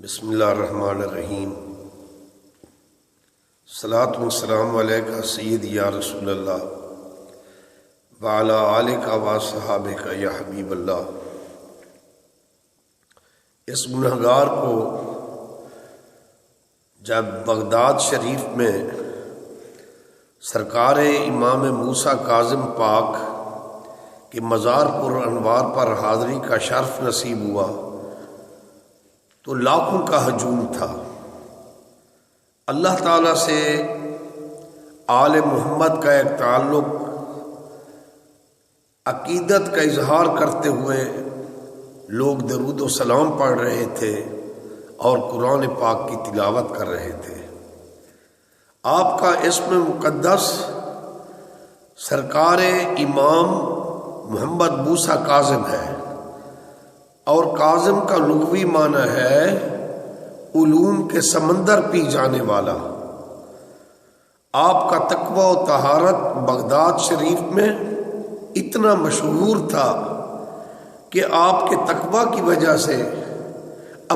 بسم اللہ الرحمن الرحیم۔ صلاۃ والسلام علیکہ سیدی یا رسول اللہ وعلی آلکہ و صحابکہ یا حبیب اللہ۔ اس گنہگار کو جب بغداد شریف میں سرکار امام موسیٰ کاظم پاک کے مزار پر انوار پر حاضری کا شرف نصیب ہوا تو لاکھوں کا ہجوم تھا۔ اللہ تعالیٰ سے آل محمد کا ایک تعلق، عقیدت کا اظہار کرتے ہوئے لوگ درود و سلام پڑھ رہے تھے اور قرآن پاک کی تلاوت کر رہے تھے۔ آپ کا اسم مقدس سرکار امام محمد موسیٰ کاظم ہے، اور کاظم کا لغوی معنی ہے علوم کے سمندر پی جانے والا۔ آپ کا تقوی و طہارت بغداد شریف میں اتنا مشہور تھا کہ آپ کے تقوی کی وجہ سے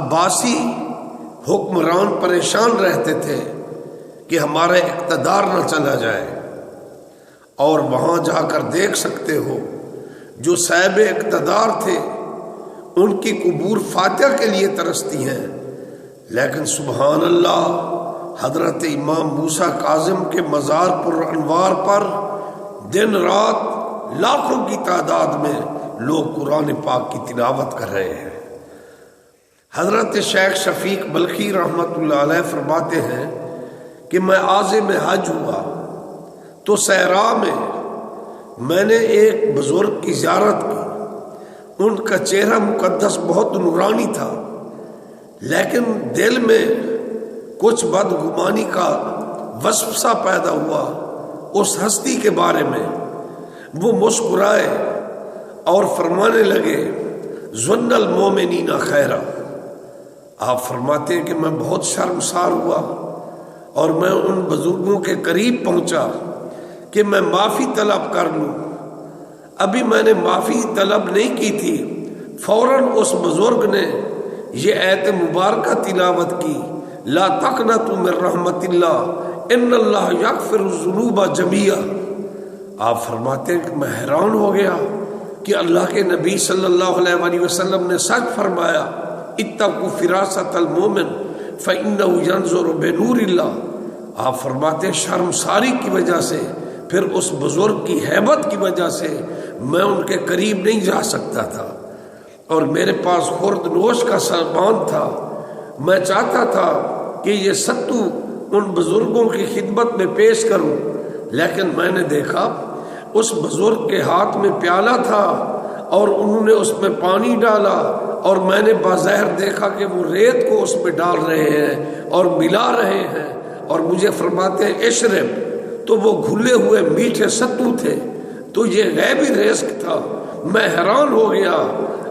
عباسی حکمران پریشان رہتے تھے کہ ہمارا اقتدار نہ چلا جائے، اور وہاں جا کر دیکھ سکتے ہو جو صاحب اقتدار تھے ان کی قبور فاتحہ کے لیے ترستی ہیں، لیکن سبحان اللہ حضرت امام موسیٰ کاظم کے مزار پر انوار پر دن رات لاکھوں کی تعداد میں لوگ قرآن پاک کی تلاوت کر رہے ہیں۔ حضرت شیخ شفیق بلخی رحمۃ اللہ علیہ فرماتے ہیں کہ میں عازم حج ہوا تو صحرا میں نے ایک بزرگ کی زیارت کی۔ ان کا چہرہ مقدس بہت نورانی تھا، لیکن دل میں کچھ بدگمانی کا وسوسہ پیدا ہوا اس ہستی کے بارے میں۔ وہ مسکرائے اور فرمانے لگے ظن المومنین خیرا۔ آپ فرماتے ہیں کہ میں بہت شرمسار ہوا اور میں ان بزرگوں کے قریب پہنچا کہ میں معافی طلب کر لوں۔ ابھی میں نے معافی طلب نہیں کی تھی، فوراً اس بزرگ نے یہ آیت مبارکہ تلاوت کی، لا تقنطوا من رحمت اللہ ان اللہ یغفر الذنوب جميعا۔ آپ فرماتے ہیں کہ میں حیران ہو گیا کہ اللہ کے نبی صلی اللہ علیہ وآلہ وسلم نے سچ فرمایا، اتقوا فراست المومن فإنه ينظر بنور اللہ۔ آپ فرماتے ہیں شرمساری کی وجہ سے، پھر اس بزرگ کی ہیبت کی وجہ سے میں ان کے قریب نہیں جا سکتا تھا، اور میرے پاس خورد نوش کا سامان تھا۔ میں چاہتا تھا کہ یہ ستو ان بزرگوں کی خدمت میں پیش کروں، لیکن میں نے دیکھا اس بزرگ کے ہاتھ میں پیالہ تھا اور انہوں نے اس میں پانی ڈالا، اور میں نے بظاہر دیکھا کہ وہ ریت کو اس میں ڈال رہے ہیں اور ملا رہے ہیں، اور مجھے فرماتے ہیں اشرب، تو وہ گھلے ہوئے میٹھے ستو تھے۔ تو یہ غیبی رزق تھا۔ میں حیران ہو گیا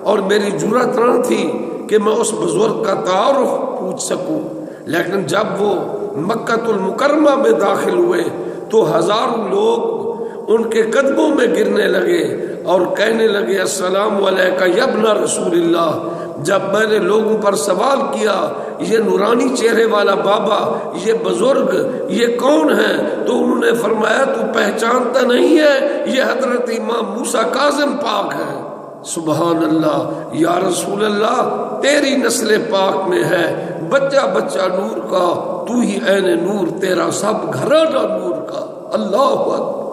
اور میری جرأت نہ تھی کہ میں اس بزرگ کا تعارف پوچھ سکوں، لیکن جب وہ مکہ المکرمہ میں داخل ہوئے تو ہزاروں لوگ ان کے قدموں میں گرنے لگے اور کہنے لگے السلام علیکہ یا ابن رسول اللہ۔ جب میں نے لوگوں پر سوال کیا یہ نورانی چہرے والا بابا، یہ بزرگ، یہ کون ہے، تو انہوں نے فرمایا تو پہچانتا نہیں ہے، یہ حضرت امام موسیٰ کاظم پاک ہے۔ سبحان اللہ، یا رسول اللہ تیری نسل پاک میں ہے بچہ بچہ نور کا، تو ہی عین نور، تیرا سب گھرانہ نور کا۔ اللہ اکبر۔